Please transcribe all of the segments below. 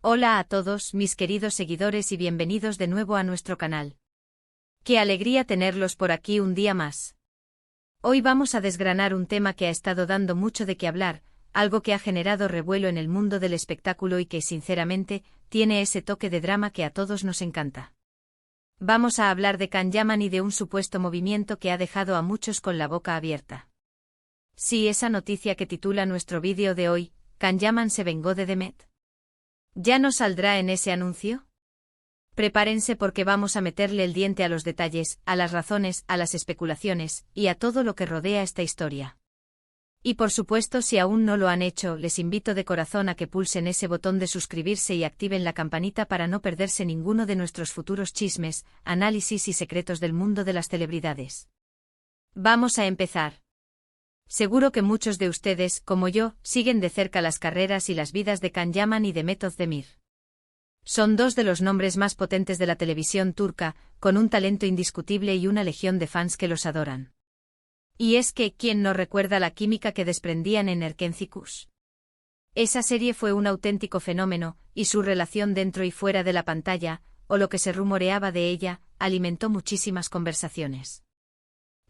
Hola a todos, mis queridos seguidores y bienvenidos de nuevo a nuestro canal. Qué alegría tenerlos por aquí un día más. Hoy vamos a desgranar un tema que ha estado dando mucho de qué hablar, algo que ha generado revuelo en el mundo del espectáculo y que, sinceramente, tiene ese toque de drama que a todos nos encanta. Vamos a hablar de Can Yaman y de un supuesto movimiento que ha dejado a muchos con la boca abierta. Sí, esa noticia que titula nuestro vídeo de hoy, Can Yaman se vengó de Demet. ¿Ya no saldrá en ese anuncio? Prepárense porque vamos a meterle el diente a los detalles, a las razones, a las especulaciones, y a todo lo que rodea esta historia. Y por supuesto, si aún no lo han hecho, les invito de corazón a que pulsen ese botón de suscribirse y activen la campanita para no perderse ninguno de nuestros futuros chismes, análisis y secretos del mundo de las celebridades. Vamos a empezar. Seguro que muchos de ustedes, como yo, siguen de cerca las carreras y las vidas de Can Yaman y Demet Özdemir. Son dos de los nombres más potentes de la televisión turca, con un talento indiscutible y una legión de fans que los adoran. Y es que, ¿quién no recuerda la química que desprendían en Erkenci? Esa serie fue un auténtico fenómeno, y su relación dentro y fuera de la pantalla, o lo que se rumoreaba de ella, alimentó muchísimas conversaciones.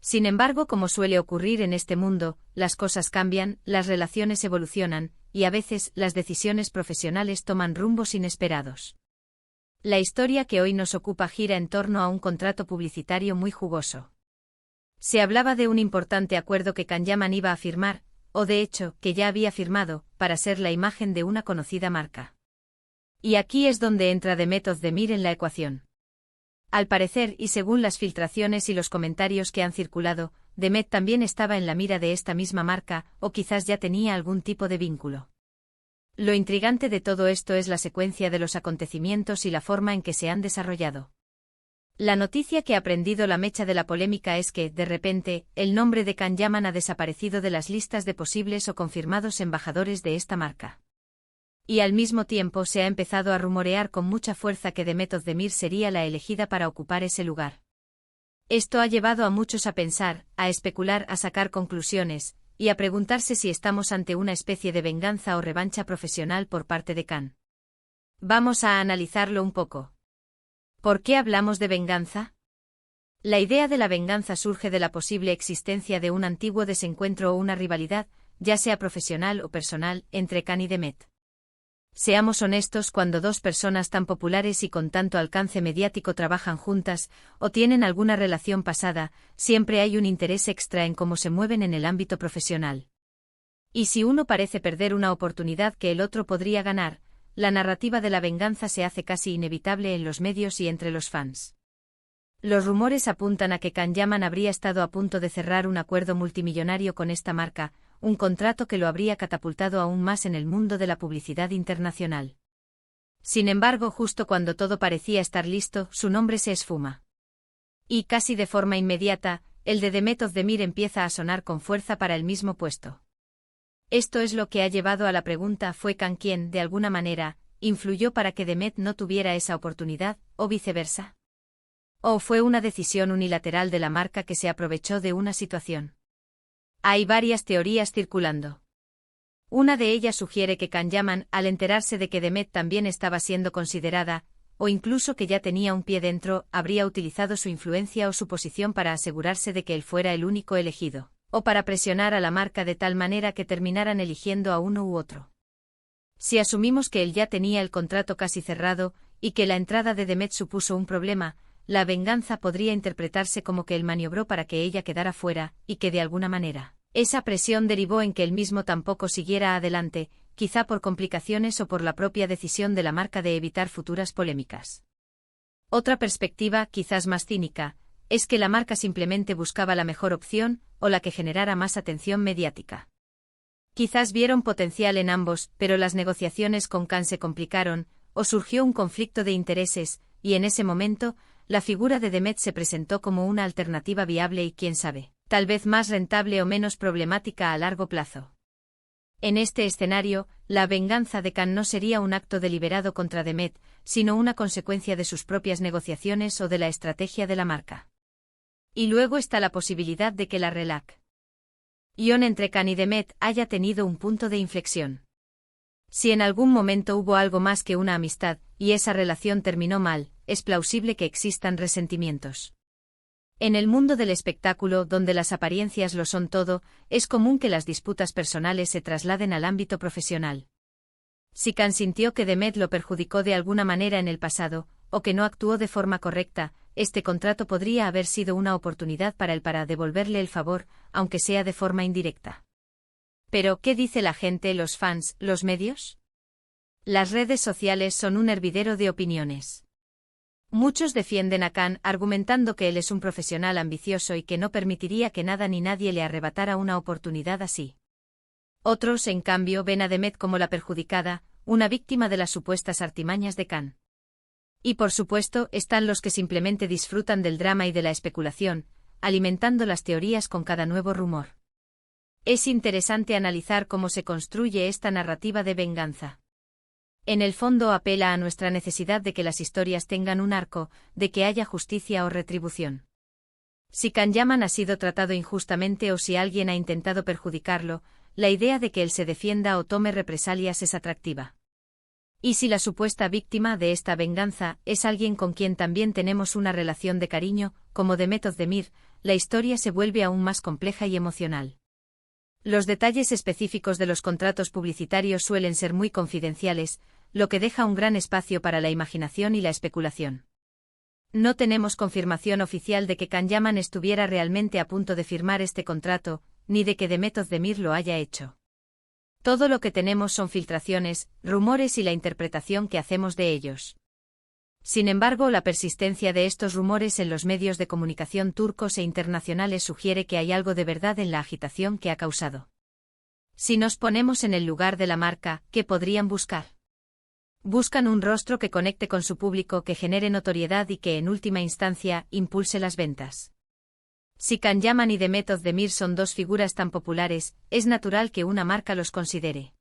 Sin embargo, como suele ocurrir en este mundo, las cosas cambian, las relaciones evolucionan, y a veces las decisiones profesionales toman rumbos inesperados. La historia que hoy nos ocupa gira en torno a un contrato publicitario muy jugoso. Se hablaba de un importante acuerdo que Can Yaman iba a firmar, o de hecho, que ya había firmado, para ser la imagen de una conocida marca. Y aquí es donde entra Demet Özdemir en la ecuación. Al parecer, y según las filtraciones y los comentarios que han circulado, Demet también estaba en la mira de esta misma marca, o quizás ya tenía algún tipo de vínculo. Lo intrigante de todo esto es la secuencia de los acontecimientos y la forma en que se han desarrollado. La noticia que ha prendido la mecha de la polémica es que, de repente, el nombre de Can Yaman ha desaparecido de las listas de posibles o confirmados embajadores de esta marca. Y al mismo tiempo se ha empezado a rumorear con mucha fuerza que Demet Özdemir sería la elegida para ocupar ese lugar. Esto ha llevado a muchos a pensar, a especular, a sacar conclusiones, y a preguntarse si estamos ante una especie de venganza o revancha profesional por parte de Can. Vamos a analizarlo un poco. ¿Por qué hablamos de venganza? La idea de la venganza surge de la posible existencia de un antiguo desencuentro o una rivalidad, ya sea profesional o personal, entre Can y Demet. Seamos honestos, cuando dos personas tan populares y con tanto alcance mediático trabajan juntas, o tienen alguna relación pasada, siempre hay un interés extra en cómo se mueven en el ámbito profesional. Y si uno parece perder una oportunidad que el otro podría ganar, la narrativa de la venganza se hace casi inevitable en los medios y entre los fans. Los rumores apuntan a que Can Yaman habría estado a punto de cerrar un acuerdo multimillonario con esta marca, un contrato que lo habría catapultado aún más en el mundo de la publicidad internacional. Sin embargo, justo cuando todo parecía estar listo, su nombre se esfuma. Y casi de forma inmediata, el de Demet Özdemir empieza a sonar con fuerza para el mismo puesto. Esto es lo que ha llevado a la pregunta: ¿fue Can quien, de alguna manera, influyó para que Demet no tuviera esa oportunidad, o viceversa? ¿O fue una decisión unilateral de la marca que se aprovechó de una situación? Hay varias teorías circulando. Una de ellas sugiere que Can Yaman, al enterarse de que Demet también estaba siendo considerada, o incluso que ya tenía un pie dentro, habría utilizado su influencia o su posición para asegurarse de que él fuera el único elegido, o para presionar a la marca de tal manera que terminaran eligiendo a uno u otro. Si asumimos que él ya tenía el contrato casi cerrado, y que la entrada de Demet supuso un problema, la venganza podría interpretarse como que él maniobró para que ella quedara fuera, y que de alguna manera, esa presión derivó en que él mismo tampoco siguiera adelante, quizá por complicaciones o por la propia decisión de la marca de evitar futuras polémicas. Otra perspectiva, quizás más cínica, es que la marca simplemente buscaba la mejor opción, o la que generara más atención mediática. Quizás vieron potencial en ambos, pero las negociaciones con Can se complicaron, o surgió un conflicto de intereses, y en ese momento, la figura de Demet se presentó como una alternativa viable y, quién sabe, tal vez más rentable o menos problemática a largo plazo. En este escenario, la venganza de Can no sería un acto deliberado contra Demet, sino una consecuencia de sus propias negociaciones o de la estrategia de la marca. Y luego está la posibilidad de que la relación entre Can y Demet haya tenido un punto de inflexión. Si en algún momento hubo algo más que una amistad, y esa relación terminó mal, es plausible que existan resentimientos. En el mundo del espectáculo, donde las apariencias lo son todo, es común que las disputas personales se trasladen al ámbito profesional. Si Khan sintió que Demet lo perjudicó de alguna manera en el pasado, o que no actuó de forma correcta, este contrato podría haber sido una oportunidad para él para devolverle el favor, aunque sea de forma indirecta. Pero, ¿qué dice la gente, los fans, los medios? Las redes sociales son un hervidero de opiniones. Muchos defienden a Khan argumentando que él es un profesional ambicioso y que no permitiría que nada ni nadie le arrebatara una oportunidad así. Otros, en cambio, ven a Demet como la perjudicada, una víctima de las supuestas artimañas de Khan. Y por supuesto, están los que simplemente disfrutan del drama y de la especulación, alimentando las teorías con cada nuevo rumor. Es interesante analizar cómo se construye esta narrativa de venganza. En el fondo apela a nuestra necesidad de que las historias tengan un arco, de que haya justicia o retribución. Si Khan Yaman ha sido tratado injustamente o si alguien ha intentado perjudicarlo, la idea de que él se defienda o tome represalias es atractiva. Y si la supuesta víctima de esta venganza es alguien con quien también tenemos una relación de cariño, como Demet Özdemir, la historia se vuelve aún más compleja y emocional. Los detalles específicos de los contratos publicitarios suelen ser muy confidenciales, lo que deja un gran espacio para la imaginación y la especulación. No tenemos confirmación oficial de que Khan Yaman estuviera realmente a punto de firmar este contrato, ni de que Demet Özdemir lo haya hecho. Todo lo que tenemos son filtraciones, rumores y la interpretación que hacemos de ellos. Sin embargo, la persistencia de estos rumores en los medios de comunicación turcos e internacionales sugiere que hay algo de verdad en la agitación que ha causado. Si nos ponemos en el lugar de la marca, ¿qué podrían buscar? Buscan un rostro que conecte con su público, que genere notoriedad y que en última instancia impulse las ventas. Si Khan Yaman y Demet Özdemir son dos figuras tan populares, es natural que una marca los considere.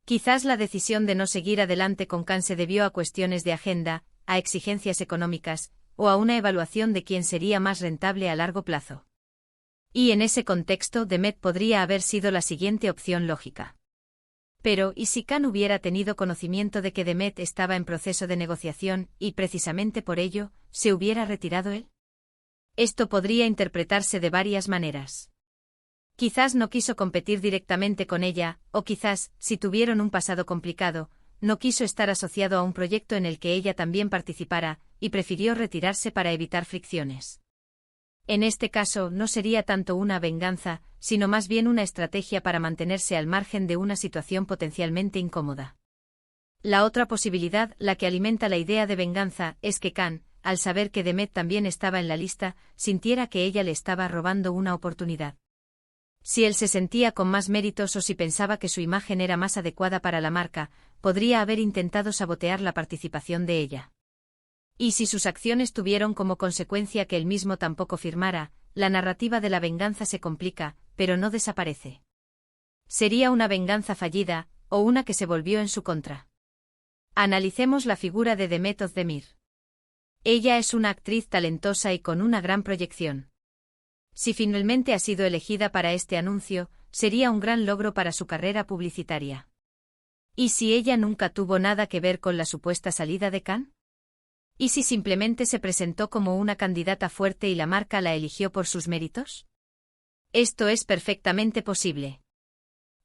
Quizás la decisión de no seguir adelante con Khan se debió a cuestiones de agenda, a exigencias económicas, o a una evaluación de quién sería más rentable a largo plazo. Y en ese contexto Demet podría haber sido la siguiente opción lógica. Pero, ¿y si Khan hubiera tenido conocimiento de que Demet estaba en proceso de negociación, y precisamente por ello, se hubiera retirado él? Esto podría interpretarse de varias maneras. Quizás no quiso competir directamente con ella, o quizás, si tuvieron un pasado complicado, no quiso estar asociado a un proyecto en el que ella también participara, y prefirió retirarse para evitar fricciones. En este caso, no sería tanto una venganza, sino más bien una estrategia para mantenerse al margen de una situación potencialmente incómoda. La otra posibilidad, la que alimenta la idea de venganza, es que Khan, al saber que Demet también estaba en la lista, sintiera que ella le estaba robando una oportunidad. Si él se sentía con más méritos o si pensaba que su imagen era más adecuada para la marca, podría haber intentado sabotear la participación de ella. Y si sus acciones tuvieron como consecuencia que él mismo tampoco firmara, la narrativa de la venganza se complica, pero no desaparece. Sería una venganza fallida, o una que se volvió en su contra. Analicemos la figura de Demet Özdemir. Ella es una actriz talentosa y con una gran proyección. Si finalmente ha sido elegida para este anuncio, sería un gran logro para su carrera publicitaria. ¿Y si ella nunca tuvo nada que ver con la supuesta salida de Khan? ¿Y si simplemente se presentó como una candidata fuerte y la marca la eligió por sus méritos? Esto es perfectamente posible.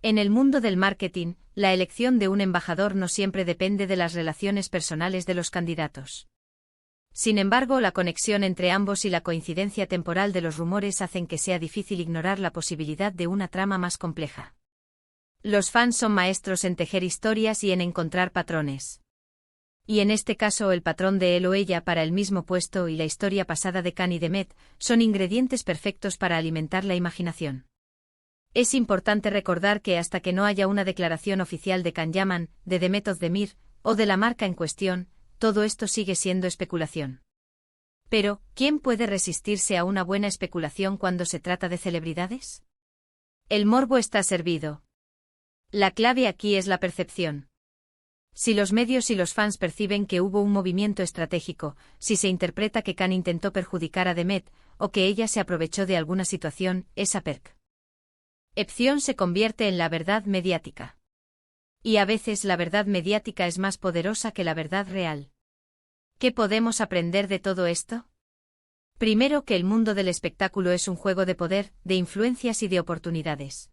En el mundo del marketing, la elección de un embajador no siempre depende de las relaciones personales de los candidatos. Sin embargo, la conexión entre ambos y la coincidencia temporal de los rumores hacen que sea difícil ignorar la posibilidad de una trama más compleja. Los fans son maestros en tejer historias y en encontrar patrones. Y en este caso el patrón de él o ella para el mismo puesto y la historia pasada de Khan y Demet son ingredientes perfectos para alimentar la imaginación. Es importante recordar que hasta que no haya una declaración oficial de Khan Yaman, de Demet Özdemir, o de la marca en cuestión, todo esto sigue siendo especulación. Pero, ¿quién puede resistirse a una buena especulación cuando se trata de celebridades? El morbo está servido. La clave aquí es la percepción. Si los medios y los fans perciben que hubo un movimiento estratégico, si se interpreta que Khan intentó perjudicar a Demet, o que ella se aprovechó de alguna situación, esa percepción se convierte en la verdad mediática. Y a veces la verdad mediática es más poderosa que la verdad real. ¿Qué podemos aprender de todo esto? Primero, que el mundo del espectáculo es un juego de poder, de influencias y de oportunidades.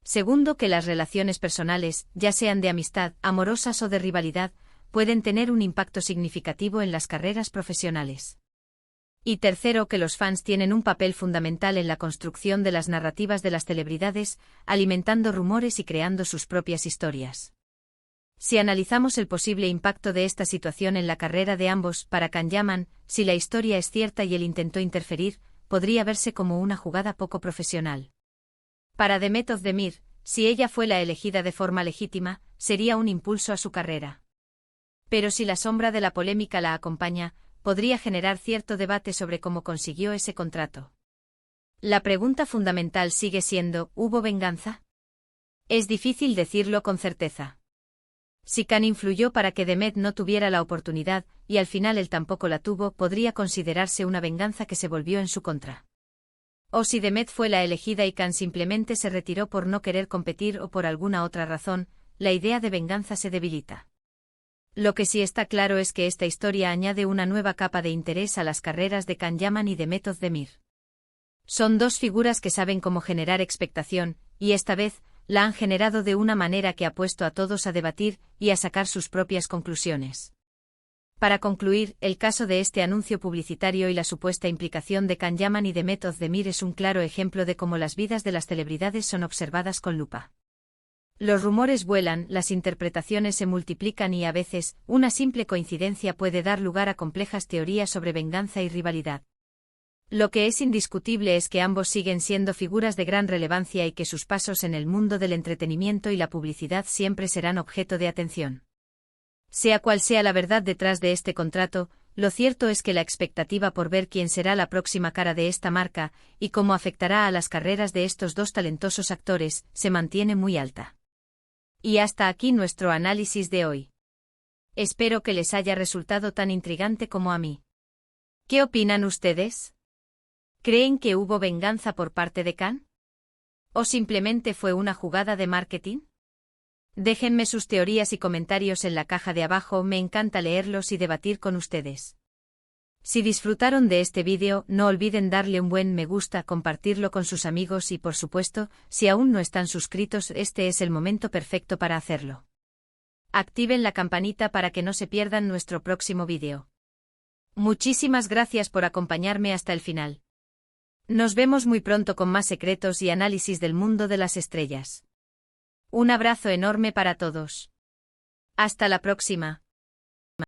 Segundo, que las relaciones personales, ya sean de amistad, amorosas o de rivalidad, pueden tener un impacto significativo en las carreras profesionales. Y tercero, que los fans tienen un papel fundamental en la construcción de las narrativas de las celebridades, alimentando rumores y creando sus propias historias. Si analizamos el posible impacto de esta situación en la carrera de ambos, para Can Yaman, si la historia es cierta y él intentó interferir, podría verse como una jugada poco profesional. Para Demet Özdemir, si ella fue la elegida de forma legítima, sería un impulso a su carrera. Pero si la sombra de la polémica la acompaña, podría generar cierto debate sobre cómo consiguió ese contrato. La pregunta fundamental sigue siendo, ¿hubo venganza? Es difícil decirlo con certeza. Si Can influyó para que Demet no tuviera la oportunidad, y al final él tampoco la tuvo, podría considerarse una venganza que se volvió en su contra. O si Demet fue la elegida y Can simplemente se retiró por no querer competir o por alguna otra razón, la idea de venganza se debilita. Lo que sí está claro es que esta historia añade una nueva capa de interés a las carreras de Can Yaman y Demet Özdemir. Son dos figuras que saben cómo generar expectación, y esta vez, la han generado de una manera que ha puesto a todos a debatir y a sacar sus propias conclusiones. Para concluir, el caso de este anuncio publicitario y la supuesta implicación de Can Yaman y Demet Özdemir es un claro ejemplo de cómo las vidas de las celebridades son observadas con lupa. Los rumores vuelan, las interpretaciones se multiplican y a veces, una simple coincidencia puede dar lugar a complejas teorías sobre venganza y rivalidad. Lo que es indiscutible es que ambos siguen siendo figuras de gran relevancia y que sus pasos en el mundo del entretenimiento y la publicidad siempre serán objeto de atención. Sea cual sea la verdad detrás de este contrato, lo cierto es que la expectativa por ver quién será la próxima cara de esta marca, y cómo afectará a las carreras de estos dos talentosos actores, se mantiene muy alta. Y hasta aquí nuestro análisis de hoy. Espero que les haya resultado tan intrigante como a mí. ¿Qué opinan ustedes? ¿Creen que hubo venganza por parte de Can? ¿O simplemente fue una jugada de marketing? Déjenme sus teorías y comentarios en la caja de abajo, me encanta leerlos y debatir con ustedes. Si disfrutaron de este vídeo, no olviden darle un buen me gusta, compartirlo con sus amigos y por supuesto, si aún no están suscritos, este es el momento perfecto para hacerlo. Activen la campanita para que no se pierdan nuestro próximo vídeo. Muchísimas gracias por acompañarme hasta el final. Nos vemos muy pronto con más secretos y análisis del mundo de las estrellas. Un abrazo enorme para todos. Hasta la próxima.